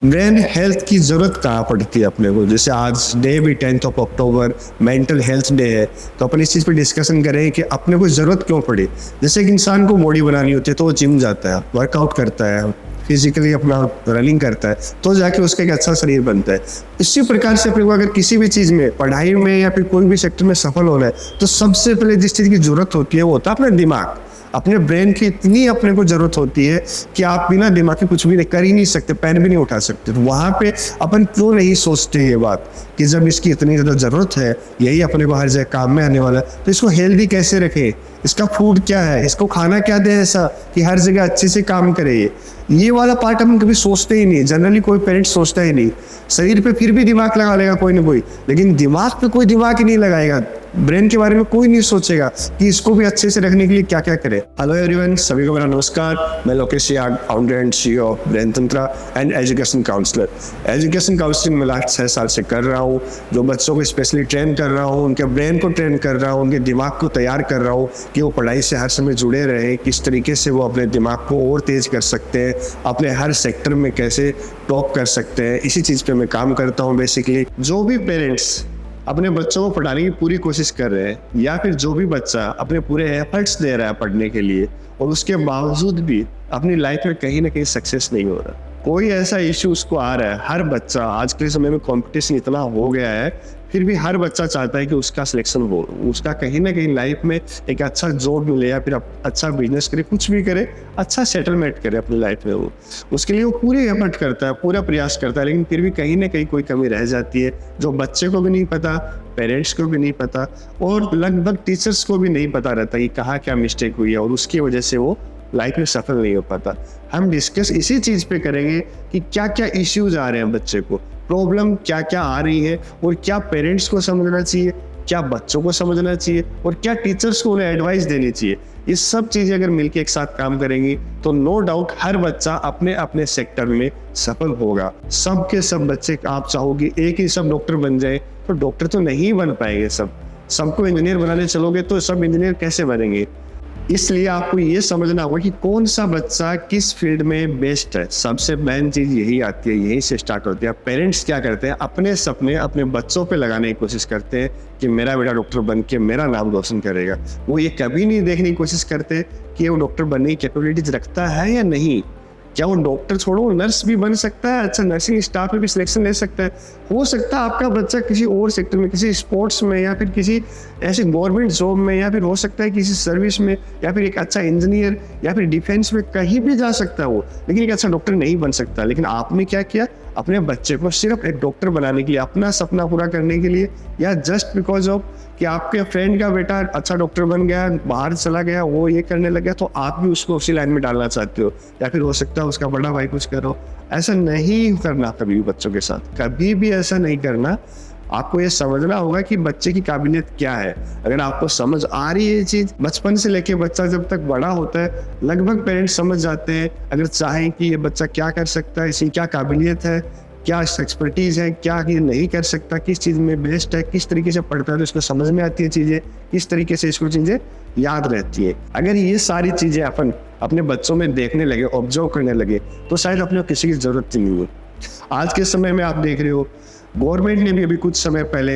Brain health की ज़रूरत कहाँ पड़ती है अपने को। जैसे आज डे भी 10 अक्टूबर मेंटल हेल्थ डे है, तो अपन इस चीज़ पे डिस्कशन करें कि अपने को ज़रूरत क्यों पड़ी। जैसे एक इंसान को बॉडी बनानी होती है तो वो जिम जाता है, वर्कआउट करता है, फिजिकली अपना रनिंग करता है, तो जाके उसका एक अच्छा शरीर बनता है। इसी प्रकार से अपने को अगर किसी भी चीज़ में, पढ़ाई में या फिर कोई भी सेक्टर में सफल होना है, तो सबसे पहले जिस चीज़ की ज़रूरत होती है वो होता है अपना दिमाग। अपने ब्रेन की इतनी अपने को जरूरत होती है कि आप बिना दिमाग के कुछ भी कर ही नहीं सकते, पेन भी नहीं उठा सकते। तो वहाँ पे अपन क्यों नहीं सोचते ये बात कि जब इसकी इतनी ज़्यादा ज़रूरत है, यही अपने को हर जगह काम में आने वाला है, तो इसको हेल्दी कैसे रखें, इसका फूड क्या है, इसको खाना क्या दे ऐसा कि हर जगह अच्छे से काम करे। ये वाला पार्ट हम कभी सोचते ही नहीं। जनरली कोई पेरेंट्स सोचता ही नहीं। शरीर पे फिर भी दिमाग लगा लेगा कोई ना कोई, लेकिन दिमाग पे कोई दिमाग ही नहीं लगाएगा। ब्रेन के बारे में कोई नहीं सोचेगा कि इसको भी अच्छे से रखने के लिए क्या क्या करे। हेलो एवरीवन, सभी को मेरा नमस्कार। मैं Lokesh Yag, founder and CEO of brain Tantra and education counsellor. Education counselling में लास्ट 6 साल से कर रहा हूँ। जो बच्चों को स्पेशली ट्रेन कर रहा हूँ, उनके ब्रेन को ट्रेन कर रहा हूँ, उनके दिमाग को तैयार कर रहा हूँ कि वो पढ़ाई से हर समय जुड़े रहे, किस तरीके से वो अपने दिमाग को और तेज कर सकते हैं, अपने हर सेक्टर में कैसे टॉप कर सकते हैं। इसी चीज़ पे मैं काम करता हूँ। बेसिकली जो भी पेरेंट्स अपने बच्चों को पढ़ाने की पूरी कोशिश कर रहे हैं, या फिर जो भी बच्चा अपने पूरे एफर्ट्स दे रहा है पढ़ने के लिए और उसके बावजूद भी अपनी लाइफ में कहीं ना कहीं सक्सेस नहीं हो रहा, कोई ऐसा इश्यू उसको आ रहा है। हर बच्चा, आज के समय में कंपटीशन इतना हो गया है, फिर भी हर बच्चा चाहता है कि उसका सिलेक्शन हो, उसका कहीं ना कहीं लाइफ में एक अच्छा जॉब मिले या फिर अच्छा बिजनेस करे, कुछ भी करे, अच्छा सेटलमेंट करे अपनी लाइफ में। वो उसके लिए वो पूरी एफर्ट करता है, पूरा प्रयास करता है, लेकिन फिर भी कहीं ना कहीं कोई कमी रह जाती है जो बच्चे को भी नहीं पता, पेरेंट्स को भी नहीं पता और लगभग टीचर्स को भी नहीं पता रहता कि कहाँ क्या मिस्टेक हुई है, और उसकी वजह से वो लाइफ में सफल नहीं हो पाता। हम डिस्कस इसी चीज़ पे करेंगे कि क्या क्या इश्यूज आ रहे हैं बच्चे को, प्रॉब्लम क्या क्या आ रही है, और क्या पेरेंट्स को समझना चाहिए, क्या बच्चों को समझना चाहिए, और क्या टीचर्स को उन्हें एडवाइस देनी चाहिए। ये सब चीज़ें अगर मिलकर एक साथ काम करेंगी तो नो डाउट हर बच्चा अपने अपने सेक्टर में सफल होगा। सब के सब बच्चे, आप चाहोगे एक ही सब डॉक्टर बन जाए, तो डॉक्टर तो नहीं बन पाएंगे। सबको इंजीनियर बनाने चलोगे तो सब इंजीनियर कैसे बनेंगे। इसलिए आपको ये समझना होगा कि कौन सा बच्चा किस फील्ड में बेस्ट है। सबसे मेन चीज़ यही आती है, यहीं से स्टार्ट होती है। पेरेंट्स क्या करते हैं, अपने सपने अपने बच्चों पे लगाने की कोशिश करते हैं कि मेरा बेटा डॉक्टर बन के मेरा नाम रोशन करेगा। वो ये कभी नहीं देखने की कोशिश करते कि वो डॉक्टर बनने की कैपेबिलिटीज रखता है या नहीं। क्या वो डॉक्टर छोड़ो, नर्स भी बन सकता है, अच्छा नर्सिंग स्टाफ में भी सिलेक्शन ले सकता है। हो सकता है आपका बच्चा किसी और सेक्टर में, किसी स्पोर्ट्स में, या फिर किसी ऐसे गवर्नमेंट जॉब में, या फिर हो सकता है किसी सर्विस में, या फिर एक अच्छा इंजीनियर, या फिर डिफेंस में, कहीं भी जा सकता है वो, लेकिन एक अच्छा डॉक्टर नहीं बन सकता। लेकिन आपने क्या किया, अपने बच्चे को सिर्फ एक डॉक्टर बनाने के लिए, अपना सपना पूरा करने के लिए, या जस्ट बिकॉज ऑफ कि आपके फ्रेंड का बेटा अच्छा डॉक्टर बन गया, बाहर चला गया, वो ये करने लग गया, तो आप भी उसको उसी लाइन में डालना चाहते हो, या फिर हो सकता है उसका बड़ा भाई कुछ करो। ऐसा नहीं करना कभी भी बच्चों के साथ, कभी भी ऐसा नहीं करना। आपको ये समझना होगा कि बच्चे की काबिलियत क्या है। अगर आपको समझ आ रही है ये चीज़, बचपन से लेके बच्चा जब तक बड़ा होता है, लगभग पेरेंट्स समझ जाते हैं अगर चाहें कि ये बच्चा क्या कर सकता है, इसकी क्या काबिलियत है, क्या एक्सपर्टीज़ है, क्या ये नहीं कर सकता, किस चीज़ में बेस्ट है, किस तरीके से पढ़ता है तो इसको समझ में आती है चीज़ें, किस तरीके से इसको चीज़ें याद रहती है। अगर ये सारी चीज़ें अपन अपने बच्चों में देखने लगे, ऑब्जर्व करने लगे, तो शायद अपने को किसी की ज़रूरत नहीं है। आज के समय में आप देख रहे हो, गवर्नमेंट ने भी अभी कुछ समय पहले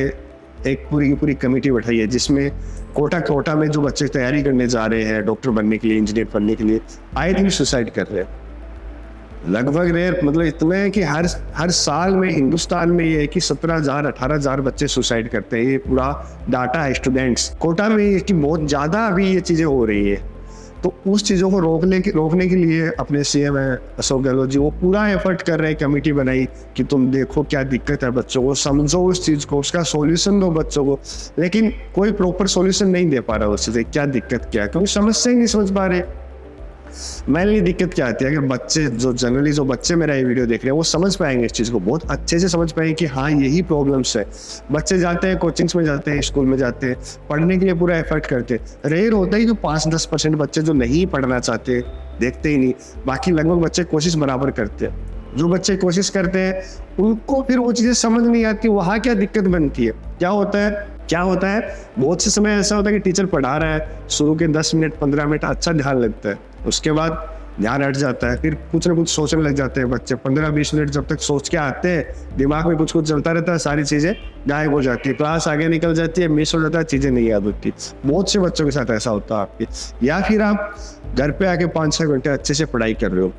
एक पूरी कमेटी बैठाई है, जिसमें कोटा में जो बच्चे तैयारी करने जा रहे हैं डॉक्टर बनने के लिए, इंजीनियर बनने के लिए, आए दिन सुसाइड कर रहे हैं। लगभग रेयर, मतलब इतने हैं कि हर साल में हिंदुस्तान में ये है कि 17,000 18,000 बच्चे सुसाइड करते हैं। ये पूरा डाटा है स्टूडेंट्स। कोटा में ये कि बहुत ज़्यादा अभी ये चीज़ें हो रही है। तो उस चीज़ों को रोकने के लिए अपने सीएम है अशोक गहलोत जी, वो पूरा एफर्ट कर रहे हैं। कमेटी बनाई कि तुम देखो क्या दिक्कत है, बच्चों को समझो, उस चीज़ को, उसका सॉल्यूशन दो बच्चों को। लेकिन कोई प्रॉपर सॉल्यूशन नहीं दे पा रहा उससे, क्या दिक्कत क्या है, क्योंकि समस्या ही नहीं समझ पा रहे। मेनली दिक्कत क्या आती है, अगर बच्चे जो बच्चे मेरा ये वीडियो देख रहे हैं, वो समझ पाएंगे इस चीज़ को, बहुत अच्छे से समझ पाएंगे कि हाँ यही प्रॉब्लम्स है। बच्चे जाते हैं, कोचिंग्स में जाते हैं, स्कूल में जाते हैं, पढ़ने के लिए पूरा एफर्ट करते हैं। रेयर होता ही तो 5-10% बच्चे जो नहीं पढ़ना चाहते, देखते ही नहीं। बाकी लगभग बच्चे कोशिश बराबर करते हैं। जो बच्चे कोशिश करते हैं उनको फिर वो चीज़ें समझ नहीं आती, वहाँ क्या दिक्कत बनती है। क्या होता है बहुत से समय ऐसा होता है कि टीचर पढ़ा रहा है, शुरू के 10 मिनट 15 मिनट अच्छा ध्यान लगता है, उसके बाद ध्यान हट जाता है, फिर कुछ ना कुछ सोचने लग जाते हैं बच्चे। 15-20 मिनट जब तक सोच के आते हैं, दिमाग में कुछ कुछ चलता रहता है, सारी चीज़ें गायब हो जाती है, क्लास आगे निकल जाती है, मिस हो जाता है, चीज़ें नहीं याद होती। बहुत से बच्चों के साथ ऐसा होता है आपके। या फिर आप घर पे आके 5-6 घंटे अच्छे से पढ़ाई कर रहे हो,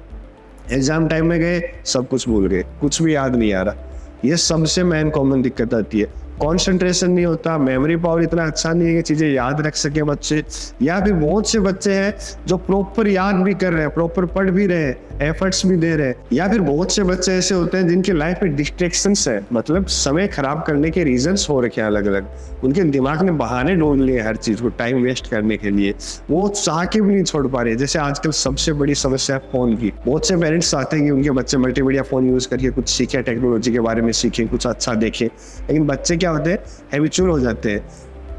एग्जाम टाइम में गए, सब कुछ भूल गए, कुछ भी याद नहीं आ रहा। ये सबसे मेन कॉमन दिक्कत आती है। कंसंट्रेशन नहीं होता, मेमोरी पावर इतना अच्छा नहीं है कि चीज़ें याद रख सके बच्चे। या फिर बहुत से बच्चे हैं जो प्रॉपर याद भी कर रहे हैं, प्रॉपर पढ़ भी रहे हैं, एफर्ट्स भी दे रहे हैं। या फिर बहुत से बच्चे ऐसे होते हैं जिनकी लाइफ में डिस्ट्रैक्शंस है, मतलब समय खराब करने के रीजंस हो रखे हैं अलग अलग। उनके दिमाग ने बहाने ढूंढ लिए हर चीज़ को टाइम वेस्ट करने के लिए, वो चाह के भी नहीं छोड़ पा रहे। जैसे आजकल सबसे बड़ी समस्या है फ़ोन की। बहुत से पेरेंट्स चाहते हैं कि उनके बच्चे मल्टीमीडिया फ़ोन यूज़ करके कुछ सीखें, टेक्नोलॉजी के बारे में सीखें, कुछ अच्छा देखें, लेकिन बच्चे क्या होते हैं, हैबिचुअल हो जाते हैं।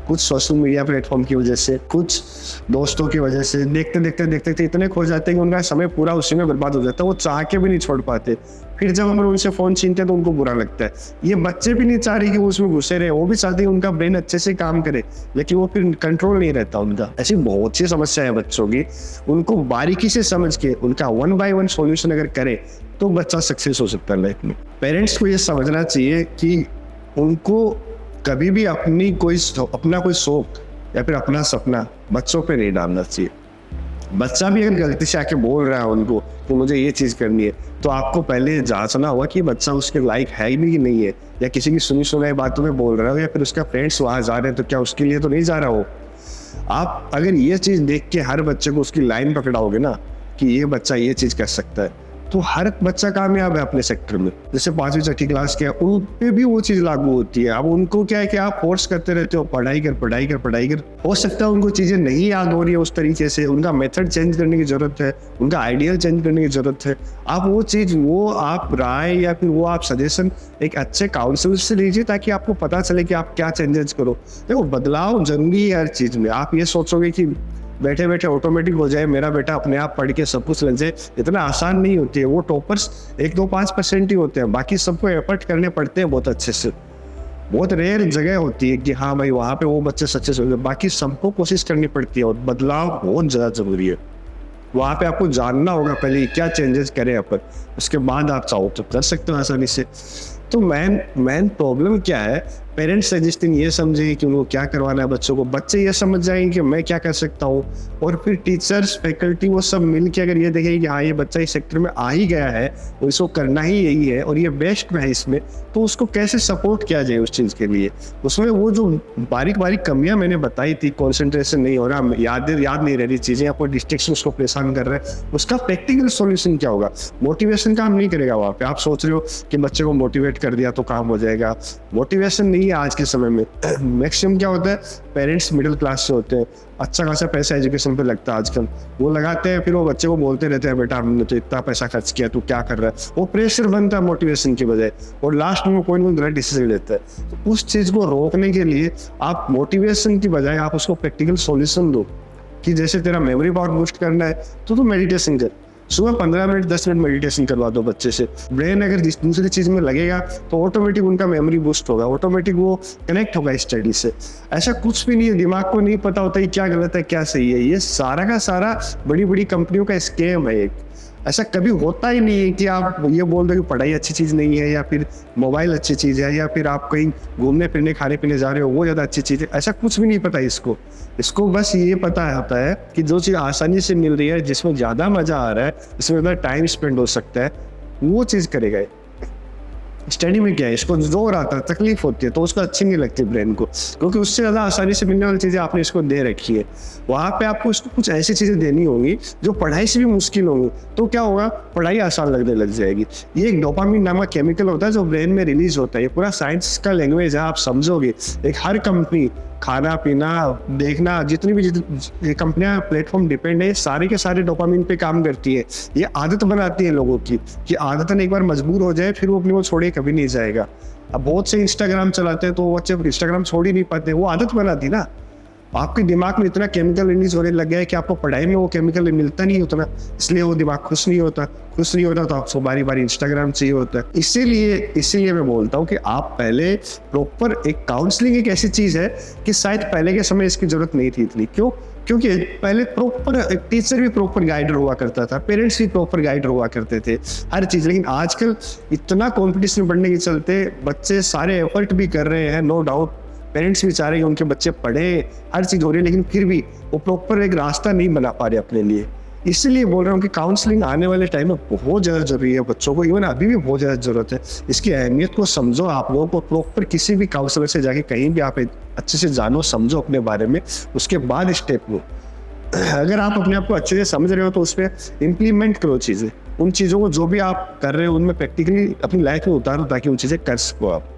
कुछ सोशल मीडिया प्लेटफॉर्म की वजह से, कुछ दोस्तों की वजह से देखते देखते इतने खो जाते हैं कि उनका समय पूरा उसी में बर्बाद हो जाता है, वो चाह के भी नहीं छोड़ पाते। फिर जब हम उनसे फ़ोन छीनते हैं तो उनको बुरा लगता है। ये बच्चे भी नहीं चाह रहे कि वो उसमें घुसे रहे, वो भी चाहते हैं उनका ब्रेन अच्छे से काम करे, लेकिन वो फिर कंट्रोल नहीं रहता उनका। ऐसी बहुत सी समस्या है बच्चों की, उनको बारीकी से समझ के उनका 1 by 1 सॉल्यूशन अगर करे तो बच्चा सक्सेस हो सकता है लाइफ में। पेरेंट्स को ये समझना चाहिए कि उनको कभी भी अपना कोई शौक या फिर अपना सपना बच्चों पे नहीं डालना चाहिए। बच्चा भी अगर गलती से आके बोल रहा है उनको कि मुझे ये चीज़ करनी है, तो आपको पहले जांचना होगा कि बच्चा उसके लायक है भी कि नहीं है, या किसी की सुनी सुनाई बातों में बोल रहा हो, या फिर उसका फ्रेंड्स वहाँ जा रहे हैं तो क्या उसके लिए तो नहीं जा रहा हो। आप अगर ये चीज़ देख के हर बच्चे को उसकी लाइन पकड़ाओगे ना कि ये बच्चा ये चीज़ कर सकता है, तो हर बच्चा कामयाब है अपने सेक्टर में। जैसे 5वीं 6ठी क्लास के, उन पे भी वो चीज़ लागू होती है। अब उनको क्या है कि आप फोर्स करते रहते हो, पढ़ाई कर। हो सकता है उनको चीज़ें नहीं याद हो रही है उस तरीके से, उनका मेथड चेंज करने की ज़रूरत है, उनका आइडियल चेंज करने की ज़रूरत है। आप वो चीज़, वो आप राय या फिर वो आप सजेशन एक अच्छे काउंसलर से लीजिए, ताकि आपको पता चले कि आप क्या चेंजेस करो। देखो, बदलाव जरूरी है हर चीज़ में। आप ये सोचोगे कि बैठे बैठे ऑटोमेटिक हो जाए, मेरा बेटा अपने आप पढ़ के सब कुछ लग जाए, इतना आसान नहीं होती है। वो टॉपर्स 1-2-5% ही होते हैं, बाकी सबको एफर्ट करने पड़ते हैं बहुत अच्छे से। बहुत रेयर जगह होती है कि हाँ भाई वहाँ पे वो बच्चे सक्सेस हो गए, बाकी सबको कोशिश करनी पड़ती है। और बदलाव बहुत ज़्यादा ज़रूरी है। वहाँ पे आपको जानना होगा पहले क्या चेंजेस करें अपन, उसके बाद आप चाहो तो कर सकते हो आसानी से। तो मेन प्रॉब्लम क्या है, पेरेंट्स सजेस्टिंग ये समझे कि उनको क्या करवाना है बच्चों को, बच्चे ये समझ जाएंगे कि मैं क्या कर सकता हूँ, और फिर टीचर्स, फैकल्टी, वो सब मिल के अगर ये देखेंगे कि हाँ ये बच्चा इस सेक्टर में आ ही गया है और इसको करना ही यही है और ये बेस्ट है इसमें, तो उसको कैसे सपोर्ट किया जाए उस चीज़ के लिए। उसमें वो जो बारीक कमियाँ मैंने बताई थी, कॉन्सेंट्रेशन नहीं हो रहा, याद नहीं रह रही चीज़ें, आपको डिस्ट्रैक्शन उसको परेशान कर रहे हैं, उसका प्रैक्टिकल सॉल्यूशन क्या होगा। मोटिवेशन काम नहीं करेगा वहाँ पे। आप सोच रहे हो कि बच्चे को मोटिवेट कर दिया तो काम हो जाएगा, मोटिवेशन नहीं है आज के समय में। मैक्सिमम क्या होता है, पेरेंट्स मिडिल क्लास से होते हैं, अच्छा खासा पैसा एजुकेशन पे लगता है आजकल, वो लगाते हैं, फिर वो बच्चे को बोलते रहते हैं बेटा हमने तो इतना पैसा खर्च किया, तू क्या कर रहा है। वो प्रेशर बनता है मोटिवेशन की बजाय, और लास्ट में कोई ना कोई गलत डिसीजन लेता है। तो उस चीज़ को रोकने के लिए आप मोटिवेशन की बजाय आप उसको प्रैक्टिकल सॉल्यूशन दो, कि जैसे तेरा मेमोरी पावर बूस्ट करना है तो मेडिटेशन कर, सुबह 15 मिनट 10 मिनट मेडिटेशन करवा दो बच्चे से। ब्रेन अगर दूसरी चीज़ में लगेगा तो ऑटोमेटिक उनका मेमोरी बूस्ट होगा, ऑटोमेटिक वो कनेक्ट होगा स्टडी से। ऐसा कुछ भी नहीं है, दिमाग को नहीं पता होता है क्या गलत है क्या सही है। ये सारा का सारा बड़ी कंपनियों का स्कैम है एक। ऐसा कभी होता ही नहीं है कि आप ये बोल दो कि पढ़ाई अच्छी चीज़ नहीं है, या फिर मोबाइल अच्छी चीज़ है, या फिर आप कहीं घूमने फिरने खाने पीने जा रहे हो वो ज़्यादा अच्छी चीज़ है। ऐसा कुछ भी नहीं पता इसको बस ये पता होता है कि जो चीज़ आसानी से मिल रही है, जिसमें ज़्यादा मज़ा आ रहा है, जिसमें ज़्यादा टाइम स्पेंड हो सकता है, वो चीज़ करेगा। स्टडी में क्या है, इसको जोर आता है, तकलीफ होती है, तो उसको अच्छी नहीं लगती ब्रेन को, क्योंकि उससे ज़्यादा आसानी से मिलने वाली चीज़ें आपने इसको दे रखी है। वहाँ पे आपको इसको कुछ ऐसी चीज़ें देनी होंगी जो पढ़ाई से भी मुश्किल होंगी, तो क्या होगा, पढ़ाई आसान लगने लग जाएगी। ये एक डोपामिन नाम का केमिकल होता है जो ब्रेन में रिलीज होता है। ये पूरा साइंस का लैंग्वेज है, आप समझोगे। एक हर कंपनी, खाना पीना देखना, जितनी भी कंपनियां प्लेटफॉर्म डिपेंड है, सारे के सारे डोपामिन पे काम करती है। ये आदत बनाती है लोगों की, कि आदतन एक बार मजबूर हो जाए फिर वो अपने को छोड़े कभी नहीं जाएगा। अब बहुत से इंस्टाग्राम चलाते हैं तो बच्चे इंस्टाग्राम छोड़ ही नहीं पाते, वो आदत बनाती ना। आपके दिमाग में इतना केमिकल रिलीज होने लग गया है कि आपको पढ़ाई में वो केमिकल मिलता नहीं उतना, इसलिए वो दिमाग खुश नहीं होता तो आपको बारी बारी इंस्टाग्राम चाहिए होता है। इसीलिए मैं बोलता हूँ कि आप पहले प्रॉपर एक काउंसलिंग एक ऐसी चीज़ है कि शायद पहले के समय इसकी जरूरत नहीं थी इतनी। क्यों? क्योंकि पहले प्रॉपर टीचर भी प्रॉपर गाइडर हुआ करता था, पेरेंट्स भी प्रॉपर गाइडर हुआ करते थे, हर चीज़। लेकिन आजकल इतना कंपटीशन बढ़ने के चलते बच्चे सारे एफर्ट भी कर रहे हैं, नो डाउट पेरेंट्स भी चाह रहे हैं कि उनके बच्चे पढ़े, हर चीज़ हो रही है, लेकिन फिर भी वो प्रॉपर एक रास्ता नहीं बना पा रहे अपने लिए। इसलिए बोल रहा हूँ कि काउंसलिंग आने वाले टाइम में बहुत ज़्यादा जरूरी है बच्चों को, इवन अभी भी बहुत ज़्यादा ज़रूरत है। इसकी अहमियत को समझो, आप लोगों को प्रॉपर किसी भी काउंसलर से जाके कहीं भी आप अच्छे से जानो, समझो अपने बारे में, उसके बाद स्टेप लो। अगर आप अपने आप को अच्छे से समझ रहे हो तो उस पर इम्प्लीमेंट करो चीज़ें, उन चीज़ों को जो भी आप कर रहे हो उनमें प्रैक्टिकली अपनी लाइफ में उतारो ताकि उन चीज़ें कर सको आप।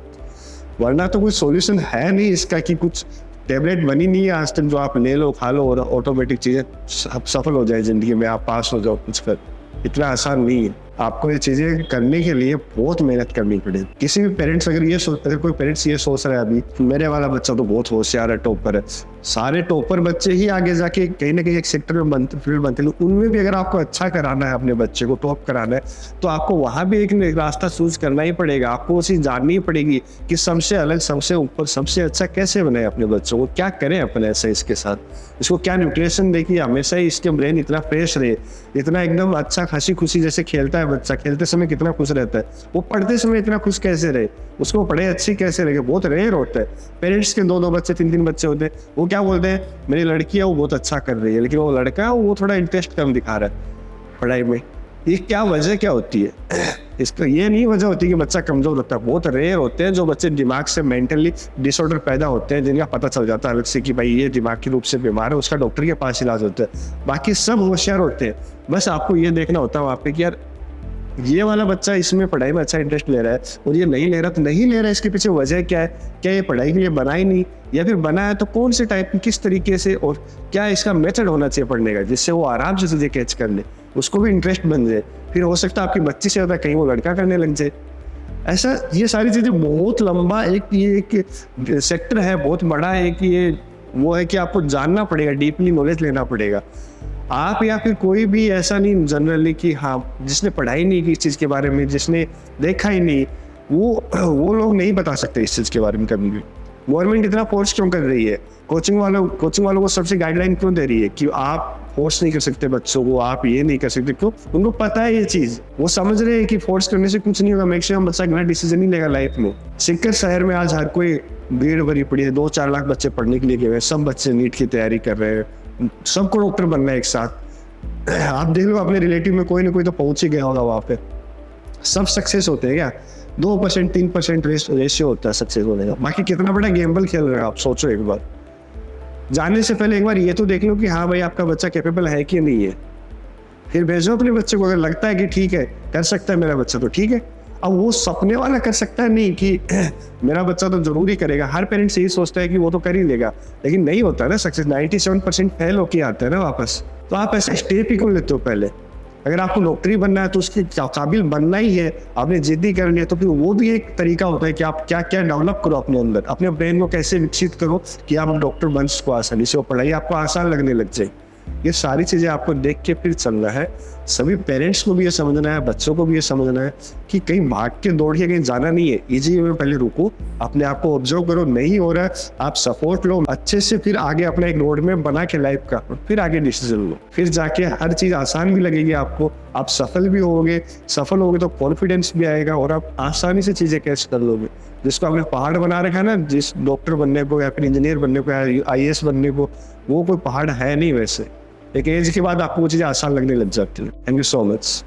वरना तो कोई सॉल्यूशन है नहीं इसका कि कुछ टेबलेट बनी नहीं है आज तक जो आप ले लो, खा लो और ऑटोमेटिक चीज़ें सफल हो जाए ज़िंदगी में, आप पास हो जाओ कुछ कर। इतना आसान नहीं है। आपको ये चीज़ें करने के लिए बहुत मेहनत करनी पड़ेगी। किसी भी पेरेंट्स अगर कोई पेरेंट्स ये सोच रहा है अभी मेरे वाला बच्चा तो बहुत होशियार है, टॉपर है, सारे टॉपर बच्चे ही आगे जाके कहीं ना कहीं एक सेक्टर में फील्ड बनते हैं। उनमें भी अगर आपको अच्छा कराना है, अपने बच्चे को टॉप कराना है, तो आपको वहाँ भी एक रास्ता चूज करना ही पड़ेगा। आपको वो चीज़ जाननी ही पड़ेगी कि सबसे अलग, सबसे ऊपर, सबसे अच्छा कैसे बनाए अपने बच्चों को, क्या करें अपने ऐसे इसके साथ, इसको क्या न्यूट्रिशन दे कि हमेशा ही इसके ब्रेन इतना फ्रेश रहे, इतना एकदम अच्छा हंसी खुशी जैसे खेलता है बच्चा, खेलते समय कितना खुश रहता है, वो पढ़ते समय इतना खुश कैसे रहे, उसको पढ़े अच्छी कैसे रहे। बहुत रेयर होता है पेरेंट्स के दो बच्चे, तीन बच्चे होते हैं, वो क्या बोलते हैं मेरी लड़की है वो बहुत अच्छा कर रही है, लेकिन वो लड़का है वो थोड़ा इंटरेस्ट कम दिखा रहा है पढ़ाई में। ये क्या वजह क्या होती है? इसका ये नहीं वजह होती कि बच्चा कमजोर होता है। बहुत रेयर होते हैं जो बच्चे दिमाग से मेंटली डिसऑर्डर पैदा होते हैं, जिनका पता चल जाता है अलग से कि भाई ये दिमाग के रूप से बीमार है, उसका डॉक्टर के पास इलाज होता है। बाकी सब होशियार होते हैं, बस आपको ये देखना होता है वहाँ पे कि यार ये वाला बच्चा इसमें पढ़ाई में अच्छा इंटरेस्ट ले रहा है और ये नहीं ले रहा, तो नहीं ले रहा है इसके पीछे वजह क्या है? क्या ये पढ़ाई के लिए बना ही नहीं, या फिर बना है तो कौन से टाइप की, किस तरीके से, और क्या इसका मेथड होना चाहिए पढ़ने का जिससे वो आराम से तुझे कैच कर ले, उसको भी इंटरेस्ट बन जाए। फिर हो सकता है आपकी बच्ची से होता है कहीं वो लड़का करने लग जाए। ऐसा ये सारी चीज़ें बहुत लंबा एक सेक्टर है, बहुत बड़ा है कि ये वो है कि आपको जानना पड़ेगा, डीपली नॉलेज लेना पड़ेगा। आप या फिर कोई भी ऐसा नहीं जनरली कि हाँ जिसने पढ़ाई नहीं की इस चीज़ के बारे में, जिसने देखा ही नहीं, वो लोग नहीं बता सकते इस चीज़ के बारे में कभी भी। गवर्नमेंट इतना फोर्स क्यों कर रही है? कोचिंग वालों को सबसे गाइडलाइन क्यों दे रही है कि आप फोर्स नहीं कर सकते बच्चों को, आप ये नहीं कर सकते? क्यों? उनको पता है ये चीज़, वो समझ रहे हैं कि फोर्स करने से कुछ नहीं होगा, मैक्सिमम बच्चा गलत डिसीजन नहीं लेगा लाइफ में। सिक्कर शहर में आज हर कोई भीड़ भरी पड़ी है, 2-4 लाख बच्चे पढ़ने के लिए गए हैं, सब बच्चे नीट की तैयारी कर रहे हैं, सबको डॉक्टर बनना है एक साथ। आप देख लो अपने रिलेटिव में कोई ना कोई तो पहुंच ही गया होगा वहाँ पे। सब सक्सेस होते हैं क्या? 2% 3% रेशियो होता है सक्सेस होने का। बाकी कितना बड़ा गेम्बल खेल रहे हो आप, सोचो एक बार। जाने से पहले एक बार ये तो देख लो कि हाँ भाई आपका बच्चा कैपेबल है कि नहीं है, फिर भेजो अपने बच्चे को। अगर लगता है कि ठीक है कर सकता है मेरा बच्चा तो ठीक है। अब वो सपने वाला कर सकता है नहीं कि मेरा बच्चा तो जरूर ही करेगा। हर पेरेंट्स यही सोचता है कि वो तो कर ही लेगा, लेकिन नहीं होता ना सक्सेस। 97% फेल होके आते हैं ना वापस। तो आप ऐसे स्टेप ही क्यों लेते हो पहले? अगर आपको डॉक्टरी बनना है तो उसके काबिल बनना ही है, आपने जिद्दी करनी है, तो फिर वो भी एक तरीका होता है कि आप क्या क्या डेवलप करो अपने अंदर, अपने ब्रेन को कैसे विकसित करो कि आप डॉक्टर बन सको आसानी से, वो पढ़ाई आपको आसान लगने लग जाए। ये सारी चीज़ें आपको देख के फिर चलना है। सभी पेरेंट्स को भी ये समझना है, बच्चों को भी ये समझना है कि कहीं भाग के दौड़ के कहीं जाना नहीं है। इजी में पहले रुको, अपने आप को ऑब्जर्व करो, नहीं हो रहा है आप सपोर्ट लो अच्छे से, फिर आगे अपना एक रोड मैप बना के लाइफ का, फिर आगे डिसीजन लो। फिर जाके हर चीज़ आसान भी लगेगी आपको, आप सफल भी होगे। सफल होगे तो कॉन्फिडेंस भी आएगा और आप आसानी से चीज़ें कैच कर लोगे। जिसको आपने पहाड़ बना रखा है ना, जिस डॉक्टर बनने को या फिर इंजीनियर बनने को या IAS बनने को, वो कोई पहाड़ है नहीं। वैसे एक एज के बाद आपको वो चीज़ें आसान लगने लग जाती है। Thank you so much.